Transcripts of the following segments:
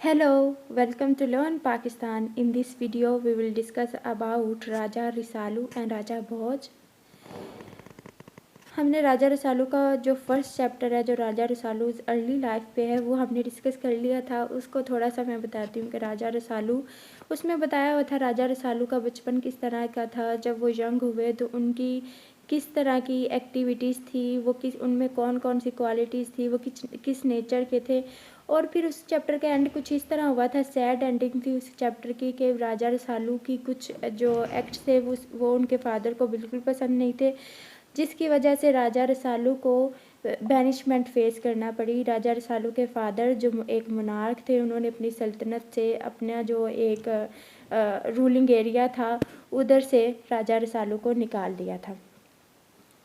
Hello, welcome to Learn Pakistan. In this video, we will discuss about Raja Risalu and Raja Bhoj. हमने राजा रसालू का जो first chapter है, जो राजा Rasalu early life पे है, वो हमने डिस्कस कर लिया था। उसको थोड़ा सा मैं बताती हूँ कि राजा रसालू, उसमें बताया हुआ था राजा रसालू का बचपन किस तरह का था। जब वो यंग हुए तो उनकी किस तरह की एक्टिविटीज़ थी, वो किस उनमें कौन कौन सी क्वालिटीज़ थी, वो किस नेचर के थे। और फिर उस चैप्टर का एंड कुछ इस तरह हुआ था, सैड एंडिंग थी उस चैप्टर की, कि राजा रसालू की कुछ जो एक्ट्स थे वो उनके फादर को बिल्कुल पसंद नहीं थे, जिसकी वजह से राजा रसालू को बैनिशमेंट फेस करना पड़ी। राजा रसालू के फादर जो एक मोनार्क थे, उन्होंने अपनी सल्तनत से अपना जो एक रूलिंग एरिया था उधर से राजा रसालू को निकाल दिया था।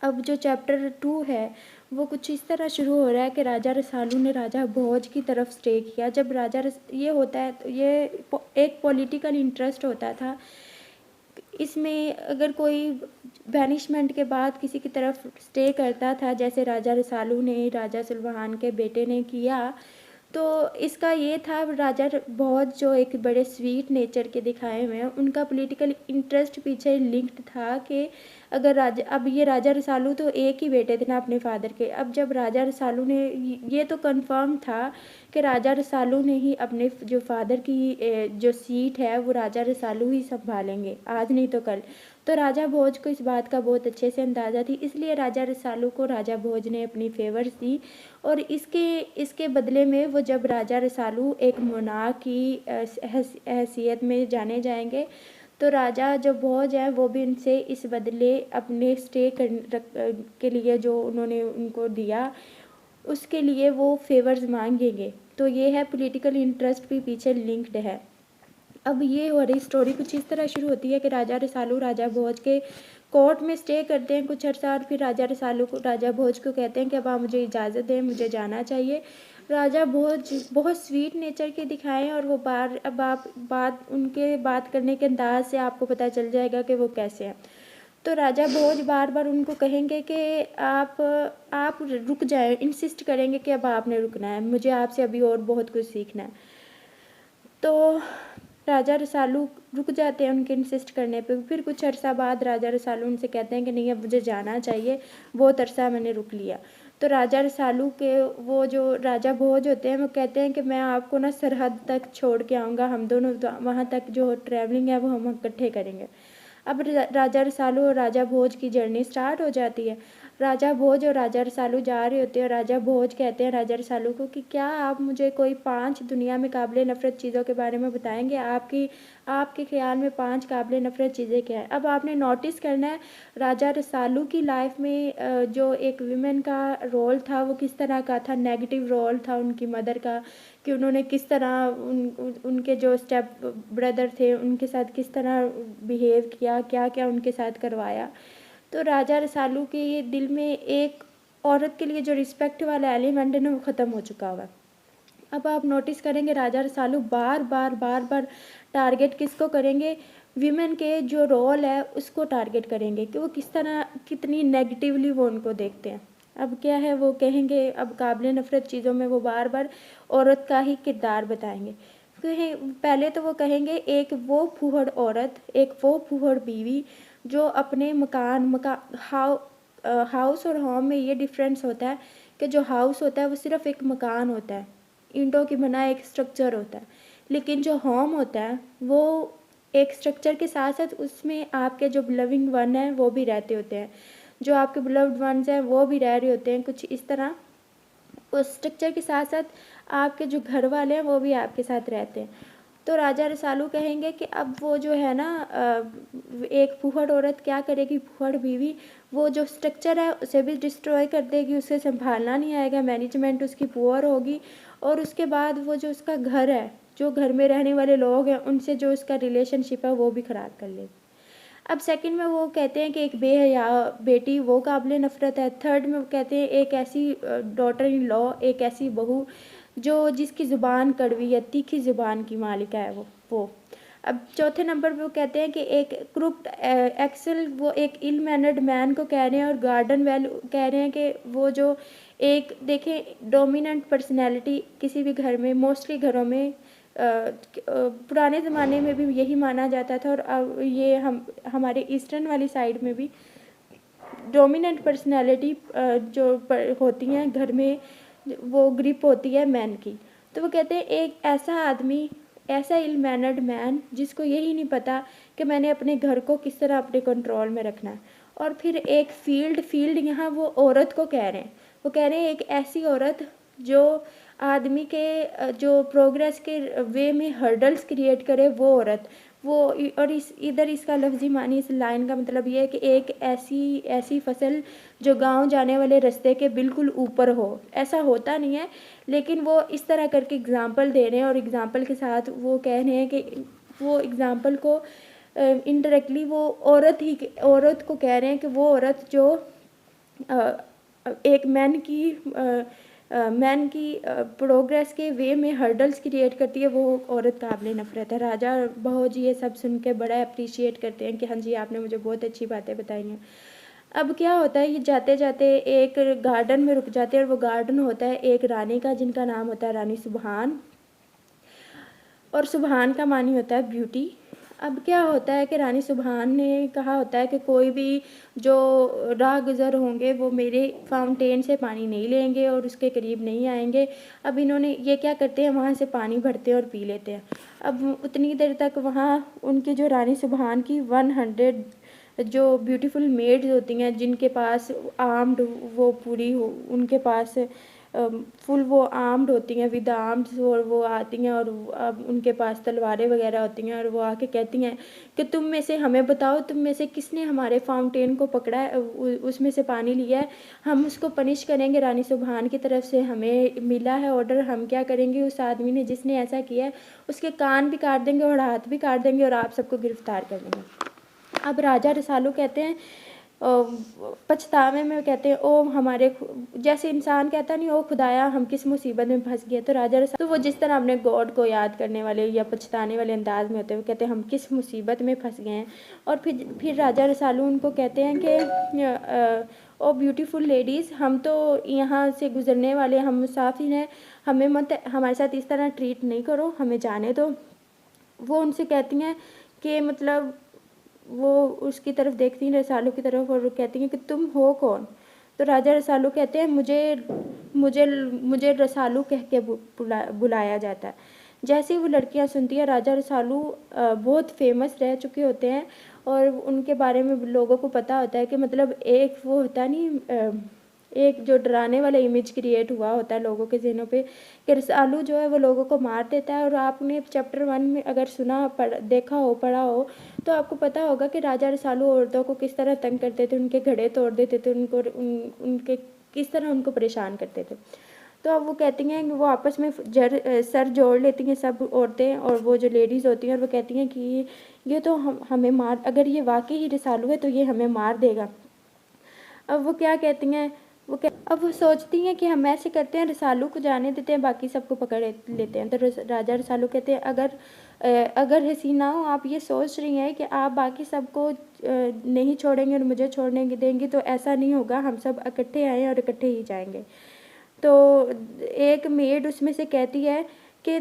अब जो चैप्टर 2 है वो कुछ इस तरह शुरू हो रहा है कि राजा रसालू ने राजा भोज की तरफ स्टे किया। जब ये होता है तो ये एक पॉलिटिकल इंटरेस्ट होता था इसमें। अगर कोई बैनिशमेंट के बाद किसी की तरफ स्टे करता था, जैसे राजा रसालू ने राजा सुलभान के बेटे ने किया, तो इसका ये था राजा बहुत जो एक बड़े स्वीट नेचर के दिखाए हुए हैं, उनका पॉलिटिकल इंटरेस्ट पीछे लिंक्ड था कि अगर राजा, अब ये राजा रसालू तो एक ही बेटे थे ना अपने फादर के। अब जब राजा रसालू ने, ये तो कंफर्म था कि राजा रसालू ने ही अपने जो फादर की जो सीट है वो राजा रसालू ही संभालेंगे, आज नहीं तो कल। तो राजा भोज को इस बात का बहुत अच्छे से अंदाज़ा थी, इसलिए राजा रसालू को राजा भोज ने अपनी फेवर्स दी। और इसके बदले में वो जब राजा रसालू एक मोनार्क की हैसियत में जाने जाएंगे, तो राजा जो भोज है वो भी उनसे इस बदले अपने स्टे के लिए जो उन्होंने उनको दिया उसके लिए वो फेवर्स मांगेंगे। तो ये है पॉलिटिकल इंटरेस्ट भी पीछे लिंक्ड है। अब ये हो रही स्टोरी कुछ इस तरह शुरू होती है कि राजा रसालू राजा भोज के कोर्ट में स्टे करते हैं कुछ अर्सा, और फिर राजा रसालू को राजा भोज को कहते हैं कि अब आप मुझे इजाज़त दें, मुझे जाना चाहिए। राजा भोज बहुत स्वीट नेचर के दिखाएं, और वो अब आप उनके बात करने के अंदाज से आपको पता चल जाएगा कि वो कैसे हैं। तो राजा भोज बार बार उनको कहेंगे कि आप रुक जाए, इंसिस्ट करेंगे कि अब आपने रुकना है, मुझे आपसे अभी और बहुत कुछ सीखना है। तो राजा रसालू रुक जाते हैं उनके इंसिस्ट करने पे। फिर कुछ अरसा बाद राजा रसालू उनसे कहते हैं कि नहीं, अब मुझे जाना चाहिए, बहुत अरसा मैंने रुक लिया। तो राजा रसालू के वो जो राजा भोज होते हैं वो कहते हैं कि मैं आपको ना सरहद तक छोड़ के आऊँगा, हम दोनों वहाँ तक जो ट्रैवलिंग है वो हम इकट्ठे करेंगे। अब राजा रसालू और राजा भोज की जर्नी स्टार्ट हो जाती है। राजा भोज और राजा रसालू जा रहे होते हैं, और राजा भोज कहते हैं राजा रसालू को कि क्या आप मुझे कोई 5 दुनिया में काबिल नफ़रत चीज़ों के बारे में बताएंगे, आपके ख्याल में 5 काबिल नफ़रत चीज़ें क्या हैं। अब आपने नोटिस करना है राजा रसालू की लाइफ में जो एक विमेन का रोल था वो किस तरह का था, नेगेटिव रोल था उनकी मदर का, कि उन्होंने किस तरह उनके जो स्टेप ब्रदर थे उनके साथ किस तरह बिहेव किया, क्या क्या उनके साथ करवाया। तो राजा रसालू के ये दिल में एक औरत के लिए जो रिस्पेक्ट वाला एलिमेंट है ना वो ख़त्म हो चुका हुआ। अब आप नोटिस करेंगे राजा रसालू बार बार टारगेट किसको करेंगे, वीमेन के जो रोल है उसको टारगेट करेंगे कि वो किस तरह कितनी नेगेटिवली वो उनको देखते हैं। अब क्या है, वो कहेंगे अब काबिल नफ़रत चीज़ों में वो बार बार औरत का ही किरदार बताएंगे। पहले तो वो कहेंगे एक वो फूहड़ औरत, एक वो फूहड़ बीवी जो अपने हाउस और होम में ये डिफरेंस होता है कि जो हाउस होता है वो सिर्फ एक मकान होता है, ईंटों की बना एक स्ट्रक्चर होता है, लेकिन जो होम होता है वो एक स्ट्रक्चर के साथ साथ उसमें आपके जो लविंग वन है वो भी रहते होते हैं, जो आपके बिलव्ड वंस हैं वो भी रह रहे होते हैं। कुछ इस तरह उस स्ट्रक्चर के साथ साथ आपके जो घर वाले हैं वो भी आपके साथ रहते हैं। तो राजा रसालू कहेंगे कि अब वो जो है ना एक फूहड़ औरत क्या करेगी, फूहड़ बीवी वो जो स्ट्रक्चर है उसे भी डिस्ट्रॉय कर देगी, उसे संभालना नहीं आएगा, मैनेजमेंट उसकी पुअर होगी, और उसके बाद वो जो उसका घर है, जो घर में रहने वाले लोग हैं उनसे जो उसका रिलेशनशिप है वो भी ख़राब कर लेगी। अब सेकंड में वो कहते हैं कि एक बेहया बेटी वो काबिल नफ़रत है। थर्ड में वो कहते हैं एक ऐसी डॉटर इन लॉ, एक ऐसी बहू जो जिसकी ज़ुबान कड़वी है, तीखी ज़ुबान की मालिका है वो। अब चौथे नंबर पे वो कहते हैं कि एक क्रुप्ट एक्सेल, वो एक इल मैनर्ड मैन को कह रहे हैं, और गार्डन वेल कह रहे हैं कि वो जो एक देखें डोमिनेंट पर्सनैलिटी किसी भी घर में, मोस्टली घरों में पुराने ज़माने में भी यही माना जाता था, और ये हमारे ईस्टर्न वाली साइड में भी डोमिनेंट पर्सनैलिटी जो होती हैं घर में, वो ग्रिप होती है मैन की। तो वो कहते हैं एक ऐसा आदमी, ऐसा इल मैनर्ड मैन जिसको यही नहीं पता कि मैंने अपने घर को किस तरह अपने कंट्रोल में रखना है। और फिर एक फील्ड यहाँ वो औरत को कह रहे हैं, वो कह रहे हैं एक ऐसी औरत जो आदमी के जो प्रोग्रेस के वे में हर्डल्स क्रिएट करे, वो औरत वो। और इधर इसका लफ्ज़ी मानी इस लाइन का मतलब ये है कि एक ऐसी फसल जो गांव जाने वाले रास्ते के बिल्कुल ऊपर हो। ऐसा होता नहीं है, लेकिन वो इस तरह करके एग्ज़ाम्पल दे रहे हैं, और एग्ज़ाम्पल के साथ वो कह रहे हैं कि वो एग्ज़ाम्पल को इनडायरेक्टली वो औरत को कह रहे हैं कि वो औरत जो एक मैन की प्रोग्रेस के वे में हर्डल्स क्रिएट करती है, वो औरत काबिल नफ़रत है। राजा बहू जी ये सब सुन के बड़ा अप्रिशिएट करते हैं कि हाँ जी आपने मुझे बहुत अच्छी बातें बताई हैं। अब क्या होता है, ये जाते जाते एक गार्डन में रुक जाते हैं, और वो गार्डन होता है एक रानी का जिनका नाम होता है रानी सुबहान, और सुबहान का मानी होता है ब्यूटी। अब क्या होता है कि रानी सुबहान ने कहा होता है कि कोई भी जो राह गुज़र होंगे वो मेरे फाउंटेन से पानी नहीं लेंगे और उसके करीब नहीं आएंगे। अब इन्होंने ये क्या करते हैं, वहाँ से पानी भरते हैं और पी लेते हैं। अब उतनी देर तक वहाँ उनकी जो रानी सुबहान की 100 जो ब्यूटीफुल मेड्स होती हैं, जिनके पास आर्म्ड वो पूरी उनके पास फुल वो आर्म्ड होती हैं विद आर्म्स, और वो आती हैं और अब उनके पास तलवारें वगैरह होती हैं, और वो आके कहती हैं कि तुम में से हमें बताओ, तुम में से किसने हमारे फाउंटेन को पकड़ा है, उसमें से पानी लिया है, हम उसको पनिश करेंगे। रानी सुबहान की तरफ से हमें मिला है ऑर्डर, हम क्या करेंगे, उस आदमी ने जिसने ऐसा किया है उसके कान भी काट देंगे और हाथ भी काट देंगे और आप सबको गिरफ्तार कर लेंगे। अब राजा रसालू कहते हैं पछतावे में, कहते हैं ओ हमारे, जैसे इंसान कहता नहीं ओ खुदाया हम किस मुसीबत में फंस गए, तो राजा रसालू तो वो जिस तरह अपने गॉड को याद करने वाले या पछताने वाले अंदाज में होते हैं, वो कहते हैं हम किस मुसीबत में फंस गए हैं। और फिर राजा रसालू उनको कहते हैं कि ओ ब्यूटीफुल लेडीज़, हम तो यहाँ से गुजरने वाले, हम मुसाफिर हैं, हमें मत हमारे साथ इस तरह ट्रीट नहीं करो, हमें जाने दो। वो उनसे कहती हैं कि मतलब वो उसकी तरफ देखती हैं रसालू की तरफ, और कहती हैं कि तुम हो कौन। तो राजा रसालू कहते हैं मुझे रसालू कह के बुलाया जाता है। जैसे ही वो लड़कियां सुनती हैं, राजा रसालू बहुत फेमस रह चुके होते हैं, और उनके बारे में लोगों को पता होता है कि मतलब एक वो होता नहीं, एक जो डराने वाला इमेज क्रिएट हुआ होता है लोगों के ज़हनों पे कि रसालू जो है वो लोगों को मार देता है। और आपने चैप्टर 1 में अगर देखा हो, पढ़ा हो, तो आपको पता होगा कि राजा रसालू औरतों को किस तरह तंग करते थे, उनके घड़े तोड़ देते थे, उनके किस तरह उनको परेशान करते थे। तो अब वो कहती हैं कि वो आपस में सर जोड़ लेती हैं सब औरतें, और वो जो लेडीज़ होती हैं, और वो कहती हैं कि ये तो हमें मार, अगर ये वाकई ही रसालू है तो ये हमें मार देगा। अब वो क्या कहती हैं, अब वो सोचती हैं कि हम ऐसे करते हैं, रसालू को जाने देते हैं, बाकी सबको पकड़ लेते हैं। तो राजा रसालू कहते हैं अगर हसीनाओं आप ये सोच रही हैं कि आप बाकी सबको नहीं छोड़ेंगे और मुझे छोड़ने देंगी, तो ऐसा नहीं होगा, हम सब इकट्ठे आए और इकट्ठे ही जाएंगे। तो एक मेड उसमें से कहती है कि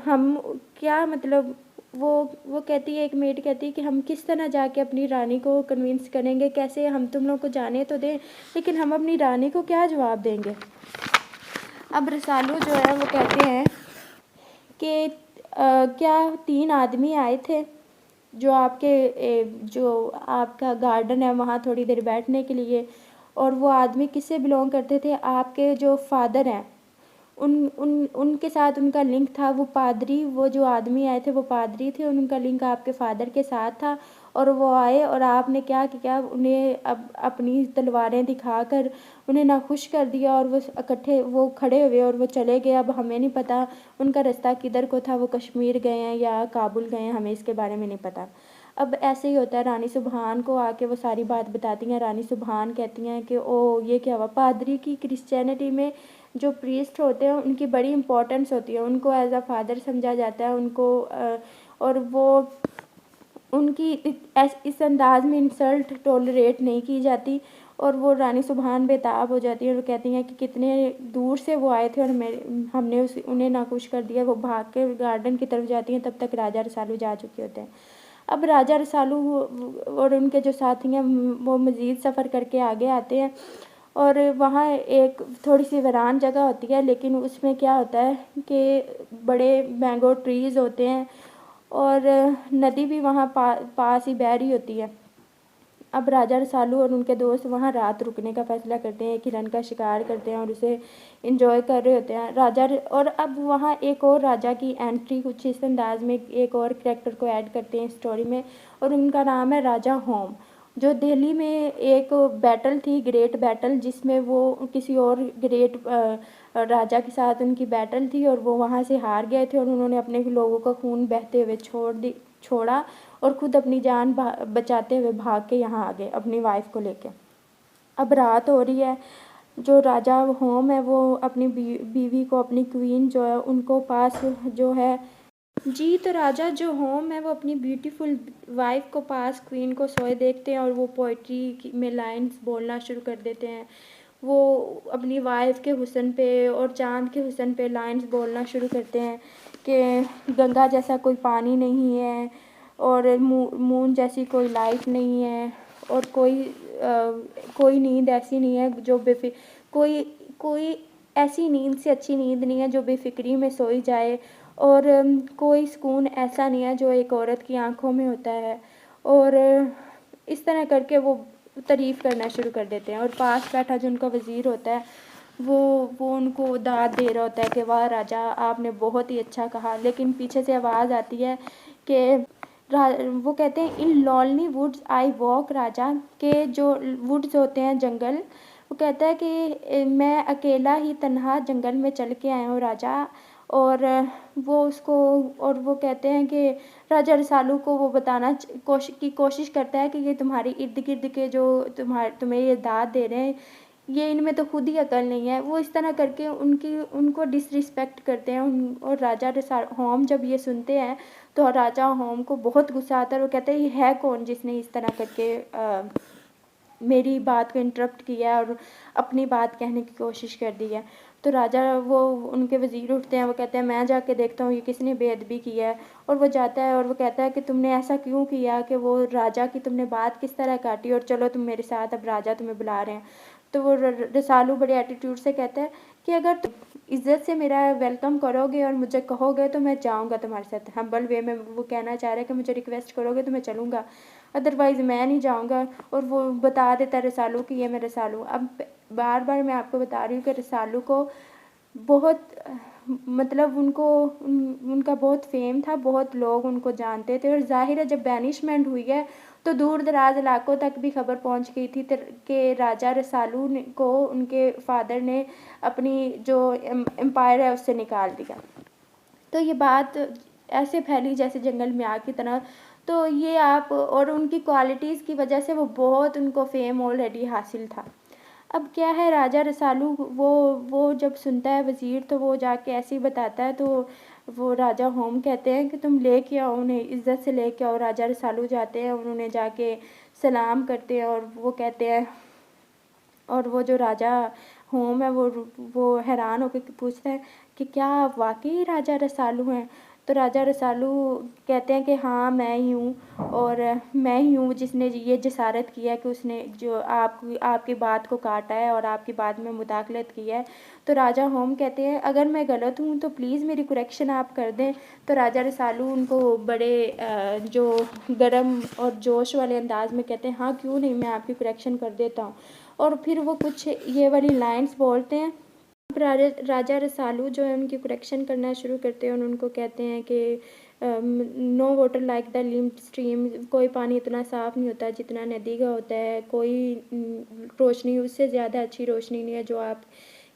हम क्या मतलब, वो कहती है, एक मेड कहती है कि हम किस तरह जाके अपनी रानी को कन्विंस करेंगे, कैसे, हम तुम लोग को जाने तो दें, लेकिन हम अपनी रानी को क्या जवाब देंगे। अब रसालू जो है वो कहते हैं कि क्या 3 आदमी आए थे जो आपका गार्डन है वहाँ थोड़ी देर बैठने के लिए, और वो आदमी किससे बिलोंग करते थे, आपके जो फादर हैं उनके साथ उनका लिंक था। वो पादरी, वो जो आदमी आए थे वो पादरी थे, उनका लिंक आपके फादर के साथ था, और वो आए और आपने क्या किया, उन्हें अब अपनी तलवारें दिखाकर उन्हें नाखुश कर दिया, और वो खड़े हुए और वो चले गए। अब हमें नहीं पता उनका रास्ता किधर को था, वो कश्मीर गए हैं या काबुल गए हैं, हमें इसके बारे में नहीं पता। अब ऐसे ही होता है, रानी सुबहान को आके वो सारी बात बताती हैं। रानी सुबहान कहती हैं कि ओ ये क्या हुआ। पादरी की क्रिश्चियनिटी में जो प्रीस्ट होते हैं उनकी बड़ी इम्पोर्टेंस होती है, उनको एज अ फादर समझा जाता है, उनको और वो उनकी इस अंदाज में इंसल्ट टॉलरेट नहीं की जाती, और वो रानी सुबहान बेताब हो जाती है और कहती हैं कि कितने दूर से वो आए थे और हमने उन्हें नाखुश कर दिया। वो भाग के गार्डन की तरफ जाती हैं, तब तक राजा रसालू जा चुके होते हैं। अब राजा रसालू और उनके जो साथी हैं वो मज़ीद सफ़र करके आगे आते हैं और वहाँ एक थोड़ी सी वीरान जगह होती है, लेकिन उसमें क्या होता है कि बड़े मैंगो ट्रीज़ होते हैं और नदी भी वहाँ पास ही बह रही होती है। अब राजा रसालू और उनके दोस्त वहाँ रात रुकने का फ़ैसला करते हैं, एक हिरन का शिकार करते हैं और उसे इंजॉय कर रहे होते हैं और अब वहाँ एक और राजा की एंट्री कुछ इस अंदाज में एक और कैरेक्टर को ऐड करते हैं स्टोरी में, और उनका नाम है राजा होम। जो दिल्ली में एक बैटल थी, ग्रेट बैटल, जिसमें वो किसी और ग्रेट राजा के साथ उनकी बैटल थी और वो वहाँ से हार गए थे और उन्होंने अपने लोगों का खून बहते हुए छोड़ा और ख़ुद अपनी जान बचाते हुए भाग के यहाँ आ गए अपनी वाइफ को लेके। अब रात हो रही है। जो राजा होम है वो अपनी बीवी को, अपनी क्वीन जो है उनको पास जो है जी, तो राजा जो होम है वो अपनी ब्यूटीफुल वाइफ को पास क्वीन को सोए देखते हैं और वो पोइट्री में लाइंस बोलना शुरू कर देते हैं। वो अपनी वाइफ के हुस्न पे और चाँद के हुस्न पे लाइंस बोलना शुरू करते हैं कि गंगा जैसा कोई पानी नहीं है और मून जैसी कोई लाइट नहीं है और कोई नींद ऐसी नहीं है जो कोई ऐसी नींद से अच्छी नींद नहीं है जो बेफिक्री में सोई जाए और कोई सुकून ऐसा नहीं है जो एक औरत की आंखों में होता है। और इस तरह करके वो तारीफ़ करना शुरू कर देते हैं और पास बैठा जो उनका वज़ीर होता है वो उनको दाद दे रहा होता है कि वाह राजा, आपने बहुत ही अच्छा कहा। लेकिन पीछे से आवाज़ आती है कि वो कहते हैं इन लॉनली वुड्स आई वॉक राजा, के जो वुड्स होते हैं जंगल, वो कहता है कि मैं अकेला ही तन्हा जंगल में चल के आया हूँ राजा। और वो कहते हैं कि राजा रसालू को वो बताना कोशिश करता है कि ये तुम्हारे इर्द गिर्द के जो तुम्हें ये दाद दे रहे हैं, ये इनमें तो खुद ही अकल नहीं है। वो इस तरह करके उनको डिसरिस्पेक्ट करते हैं और राजा होम जब ये सुनते हैं तो राजा होम को बहुत गुस्सा आता है और वो कहते हैं ये है कौन जिसने इस तरह करके मेरी बात को इंटरप्ट किया और अपनी बात कहने की कोशिश कर दी है। तो राजा वो उनके वज़ीर उठते हैं, वो कहते हैं मैं जाके देखता हूँ ये किसने बेअदबी की है। और वो जाता है और वो कहता है कि तुमने ऐसा क्यों किया, कि वो राजा की तुमने बात किस तरह काटी, और चलो तुम मेरे साथ, अब राजा तुम्हें बुला रहे हैं। तो वो रसालू बड़े एटीट्यूड से कहता है कि अगर तुम इज़्ज़त से मेरा वेलकम करोगे और मुझे कहोगे तो मैं जाऊँगा तुम्हारे साथ। हम्बल वे में वो कहना चाह रहा है कि मुझे रिक्वेस्ट करोगे तो मैं चलूँगा, अदरवाइज़ मैं नहीं जाऊँगा। और वो बता देता है रसालू कि ये मैं रसालू। अब बार बार मैं आपको बता रही हूँ कि रसालू को बहुत मतलब उनका बहुत फेम था, बहुत लोग उनको जानते थे और ज़ाहिर है जब बैनिशमेंट हुई है तो दूर दराज इलाकों तक भी खबर पहुंच गई थी कि राजा रसालू को उनके फादर ने अपनी जो एम्पायर है उससे निकाल दिया। तो ये बात ऐसे फैली जैसे जंगल में आग की तरह। तो ये आप और उनकी क्वालिटीज़ की वजह से वो बहुत उनको फेम ऑलरेडी हासिल था। अब क्या है, राजा रसालू वो जब सुनता है वज़ीर तो वो जाके ऐसे ही बताता है। तो वो राजा होम कहते हैं कि तुम ले के आओ उन्हें, इज़्ज़त से ले के आओ। राजा रसालू जाते हैं और उन्हें जाके सलाम करते हैं और वो कहते हैं, और वो जो राजा होम है वो हैरान होकर पूछता है कि क्या आप वाकई राजा रसालू हैं। तो राजा रसालू कहते हैं कि हाँ मैं ही हूँ, और मैं ही हूँ जिसने ये जसारत किया कि उसने जो आपकी बात को काटा है और आपकी बात में मुदाखलत की है। तो राजा होम कहते हैं अगर मैं गलत हूँ तो प्लीज़ मेरी करेक्शन आप कर दें। तो राजा रसालू उनको बड़े जो गर्म और जोश वाले अंदाज में कहते हैं हाँ क्यों नहीं, मैं आपकी करेक्शन कर देता हूँ। और फिर वो कुछ ये वाली लाइंस बोलते हैं। राजा रसालू जो है उनकी करेक्शन करना शुरू करते हैं और उनको कहते हैं कि no water like the limpid stream, कोई पानी इतना साफ़ नहीं होता जितना नदी का होता है, कोई रोशनी उससे ज़्यादा अच्छी रोशनी नहीं है जो आप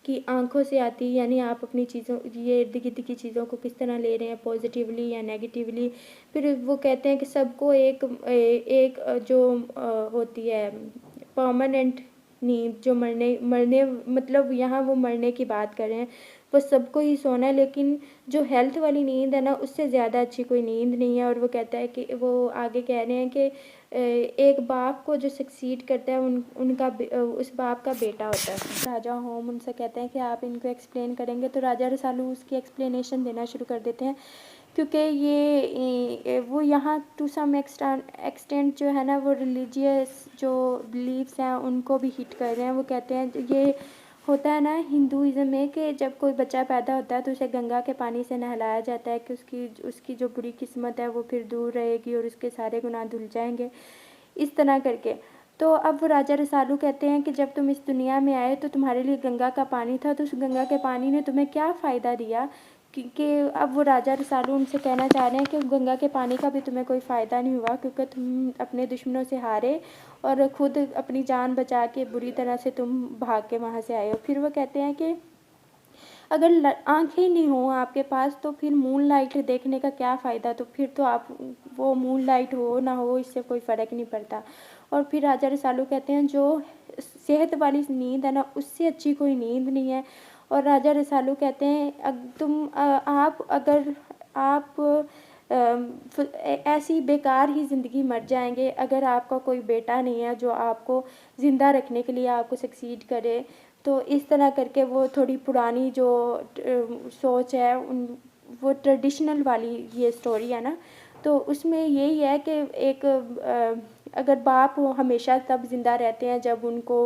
की आंखों से आती है। यानी आप अपनी चीज़ों, ये इर्द गिर्द की चीज़ों को किस तरह ले रहे हैं, पॉजिटिवली या नेगेटिवली। फिर वो कहते हैं कि सबको एक जो होती है परमानेंट नींद, जो मरने मतलब यहाँ वो मरने की बात कर रहे हैं, वो सबको ही सोना है, लेकिन जो हेल्थ वाली नींद है ना उससे ज़्यादा अच्छी कोई नींद नहीं है। और वो कहता है कि वो आगे कह रहे हैं कि एक बाप को जो सक्सीड करता है उस बाप का बेटा होता है। राजा होम उनसे कहते हैं कि आप इनको एक्सप्लेन करेंगे, तो राजा रसालू उसकी एक्सप्लेनेशन देना शुरू कर देते हैं, क्योंकि ये वो यहाँ टू सम एक्सटेंट जो है ना वो रिलीजियस जो बिलीव्स हैं उनको भी हिट कर रहे हैं। वो कहते हैं ये होता है ना हिंदुज़म में कि जब कोई बच्चा पैदा होता है तो उसे गंगा के पानी से नहलाया जाता है कि उसकी जो बुरी किस्मत है वो फिर दूर रहेगी और उसके सारे गुनाह धुल जाएंगे, इस तरह करके। तो अब वो राजा रसालू कहते हैं कि जब तुम इस दुनिया में आए तो तुम्हारे लिए गंगा का पानी था, तो उस गंगा के पानी ने तुम्हें क्या फ़ायदा दिया? क्योंकि अब वो राजा रसालू उनसे कहना चाह रहे हैं कि गंगा के पानी का भी तुम्हें कोई फ़ायदा नहीं हुआ, क्योंकि तुम अपने दुश्मनों से हारे और ख़ुद अपनी जान बचा के बुरी तरह से तुम भाग के वहाँ से आए हो। फिर वो कहते हैं कि अगर आँखें नहीं हो आपके पास तो फिर मून लाइट देखने का क्या फ़ायदा, तो फिर तो आप वो मून लाइट हो ना हो इससे कोई फ़र्क नहीं पड़ता। और फिर राजा रसालू कहते हैं जो सेहत वाली नींद है ना उससे अच्छी कोई नींद नहीं है। और राजा रसालू कहते हैं अगर आप ऐसी बेकार ही ज़िंदगी मर जाएंगे अगर आपका कोई बेटा नहीं है जो आपको ज़िंदा रखने के लिए आपको सक्सीड करे। तो इस तरह करके वो थोड़ी पुरानी जो सोच है वो ट्रेडिशनल वाली ये स्टोरी है ना, तो उसमें यही है कि एक अगर बाप हमेशा तब ज़िंदा रहते हैं जब उनको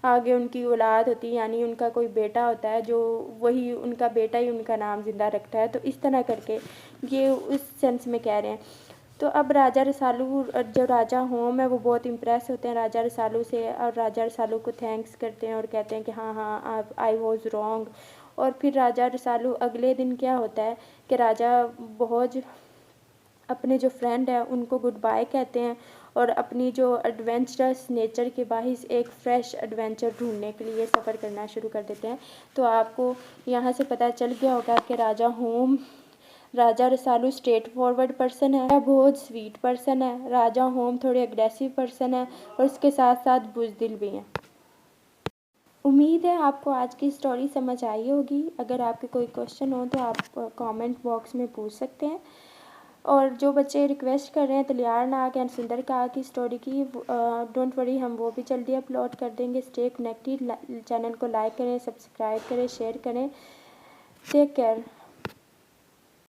आगे उनकी औलाद होती है, यानी उनका कोई बेटा होता है जो वही उनका बेटा ही उनका नाम ज़िंदा रखता है। तो इस तरह करके ये उस सेंस में कह रहे हैं। तो अब राजा रसालू जो राजा होम है वो बहुत इम्प्रेस होते हैं राजा रसालू से और राजा रसालू को थैंक्स करते हैं और कहते हैं कि हाँ हाँ आप आई वॉज रॉन्ग। और फिर राजा रसालू अगले दिन क्या होता है कि राजा भोज अपने जो फ्रेंड है उनको गुड बाय कहते हैं और अपनी जो एडवेंचरस नेचर के बाहिस एक फ़्रेश एडवेंचर ढूंढने के लिए सफ़र करना शुरू कर देते हैं। तो आपको यहाँ से पता चल गया होगा कि राजा रसालू स्ट्रेट फॉरवर्ड पर्सन है, बहुत स्वीट पर्सन है। राजा होम थोड़े एग्रेसिव पर्सन है और उसके साथ साथ बुज़दिल भी हैं। उम्मीद है आपको आज की स्टोरी समझ आई होगी। अगर आपके कोई क्वेश्चन हो तो आप कमेंट बॉक्स में पूछ सकते हैं। और जो बच्चे रिक्वेस्ट कर रहे हैं तलियार नाग एंड सुंदर काग की स्टोरी की, डोंट वरी हम वो भी जल्दी अपलोड कर देंगे। स्टे कनेक्टेड, चैनल को लाइक करें, सब्सक्राइब करें, शेयर करें। Take care.